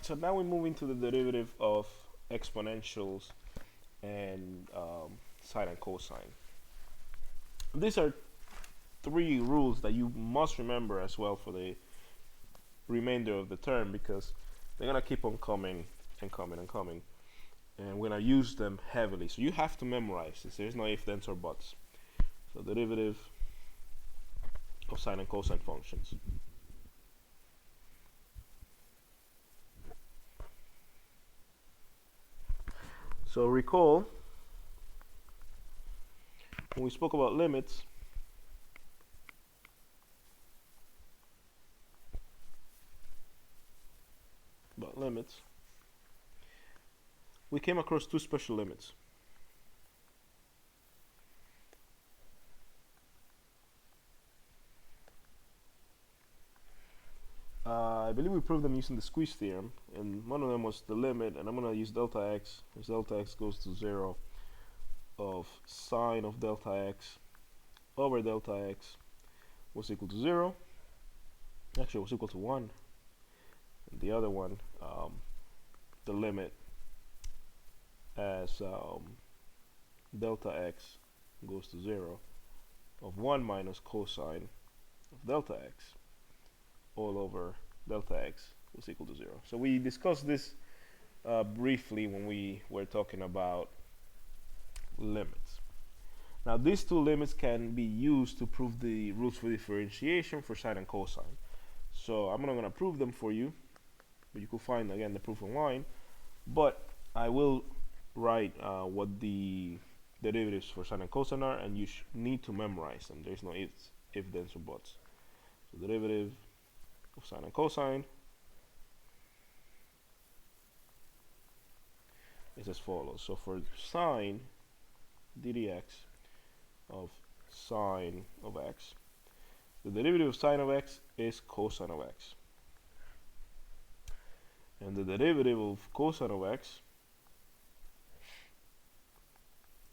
so now we move into the derivative of exponentials and sine and cosine. These are three rules that you must remember as well for the remainder of the term, because they're gonna keep on coming and coming and coming, and we're gonna use them heavily. So you have to memorize this. There's no ifs, thens, or buts. So derivative of sine and cosine functions. So recall when we spoke about limits, we came across two special limits. I believe we proved them using the squeeze theorem, and one of them was the limit, and I'm going to use delta x, as delta x goes to 0, of sine of delta x over delta x was equal to 0. Actually, it was equal to 1. And the other one, the limit as delta x goes to 0 of 1 minus cosine of delta x all over delta x was equal to 0. So we discussed this briefly when we were talking about limits. Now these two limits can be used to prove the rules for differentiation for sine and cosine. So I'm not going to prove them for you, but you can find again the proof online. But I will write what the derivatives for sine and cosine are, and you need to memorize them. There's no ifs, thens, or buts. So derivative of sine and cosine is as follows. So for sine ddx of sine of x, the derivative of sine of x is cosine of x, and the derivative of cosine of x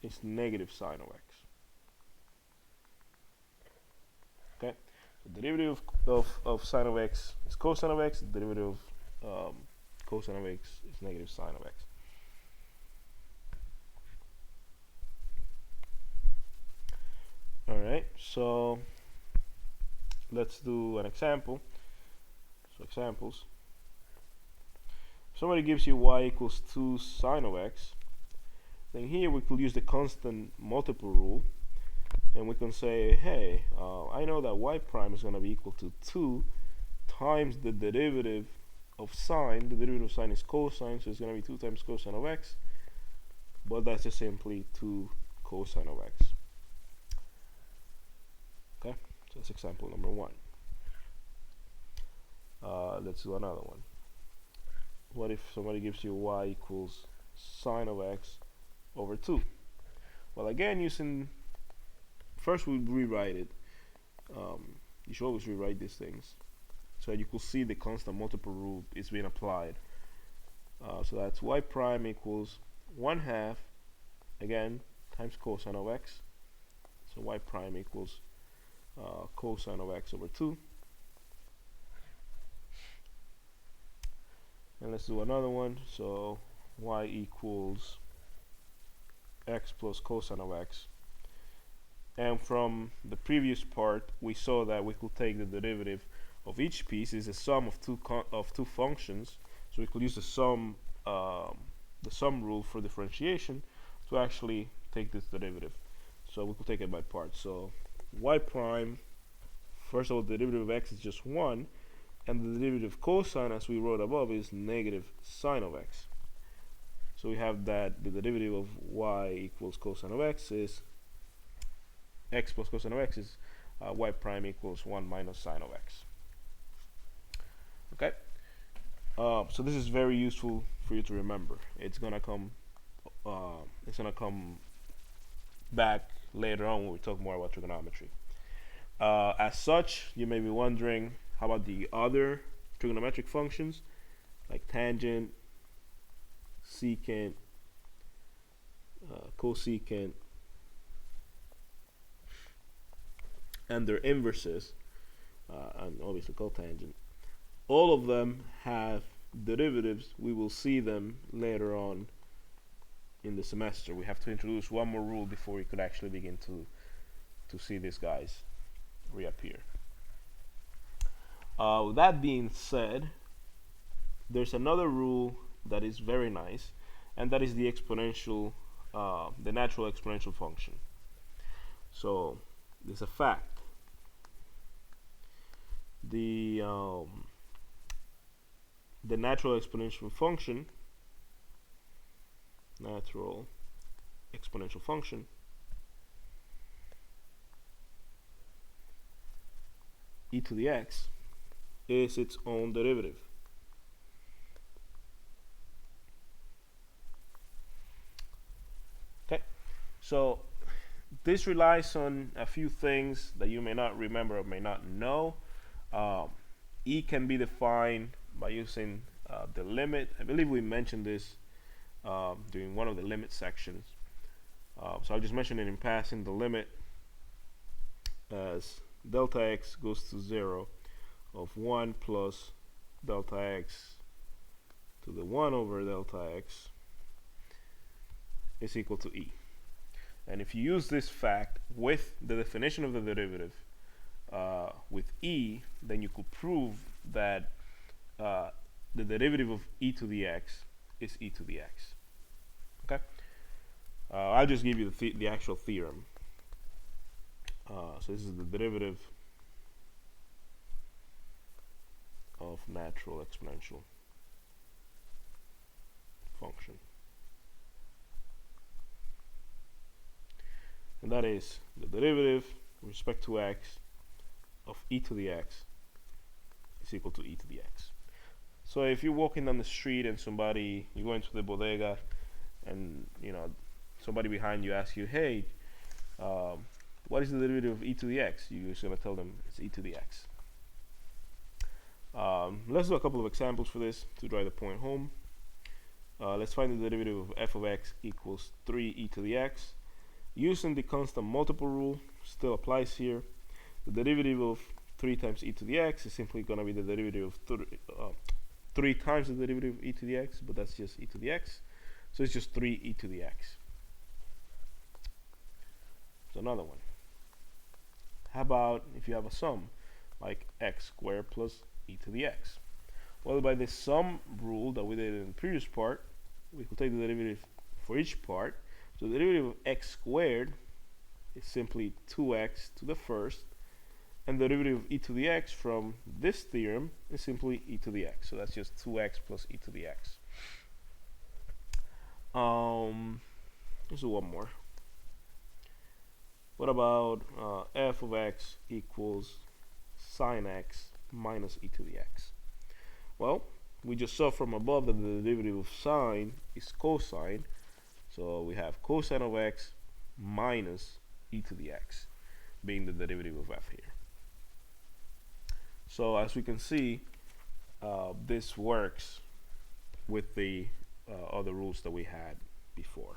is negative sine of x. Okay, the derivative of sine of x is cosine of x, the derivative of cosine of x is negative sine of x. Alright, so let's do an example. So examples. If somebody gives you y equals 2 sine of x, then here we could use the constant multiple rule, and we can say, hey, I know that y prime is going to be equal to 2 times the derivative of sine. The derivative of sine is cosine, so it's going to be 2 times cosine of x, but that's just simply 2 cosine of x. Okay, so that's example number 1. Let's do another one. What if somebody gives you y equals sine of x over 2? Well, again, first we rewrite it. You should always rewrite these things so you could see the constant multiple rule is being applied. So that's y prime equals 1/2, again, times cosine of x. So y prime equals cosine of x over 2. And let's do another one. So y equals x plus cosine of x. And from the previous part, we saw that we could take the derivative of each piece is a sum of two functions. So we could use the sum rule for differentiation to actually take this derivative. So we could take it by parts. So y prime, first of all, the derivative of x is just 1, and the derivative of cosine, as we wrote above, is negative sine of x. So we have that the derivative of y equals cosine of x is x plus cosine of x is y prime equals 1 minus sine of x. Okay, so this is very useful for you to remember. It's gonna come back later on when we talk more about trigonometry. As such, you may be wondering, how about the other trigonometric functions like tangent, secant, cosecant, and their inverses, and obviously cotangent? All of them have derivatives, we will see them later on in the semester. We have to introduce one more rule before we could actually begin to see these guys reappear. With that being said, there's another rule that is very nice, and that is the exponential, the natural exponential function. So there's a fact. The natural exponential function, e to the x, is its own derivative. Okay, so this relies on a few things that you may not remember or may not know. E can be defined by using the limit. I believe we mentioned this during one of the limit sections. So I'll just mention it in passing. The limit as delta x goes to 0 of 1 plus delta x to the 1 over delta x is equal to e. And if you use this fact with the definition of the derivative with e, then you could prove that the derivative of e to the x is e to the x. Okay, I'll just give you the actual theorem. So this is the derivative of natural exponential function, and that is the derivative with respect to x of e to the x is equal to e to the x. So if you're walking down the street and you go into the bodega, and somebody behind you asks you, hey, what is the derivative of e to the x? You're just going to tell them it's e to the x. Let's do a couple of examples for this to drive the point home. Let's find the derivative of f of x equals 3e to the x. Using the constant multiple rule, still applies here. The derivative of 3 times e to the x is simply going to be the derivative of 3 times the derivative of e to the x, but that's just e to the x. So it's just 3e to the x. So another one. How about if you have a sum, like x squared plus e to the x? Well, by the sum rule that we did in the previous part, we could take the derivative for each part. So the derivative of x squared is simply 2x to the first, and the derivative of e to the x from this theorem is simply e to the x. So that's just 2x plus e to the x. Let's do one more. What about f of x equals sine x minus e to the x? Well, we just saw from above that the derivative of sine is cosine, so we have cosine of x minus e to the x being the derivative of f here. So as we can see, this works with the other rules that we had before.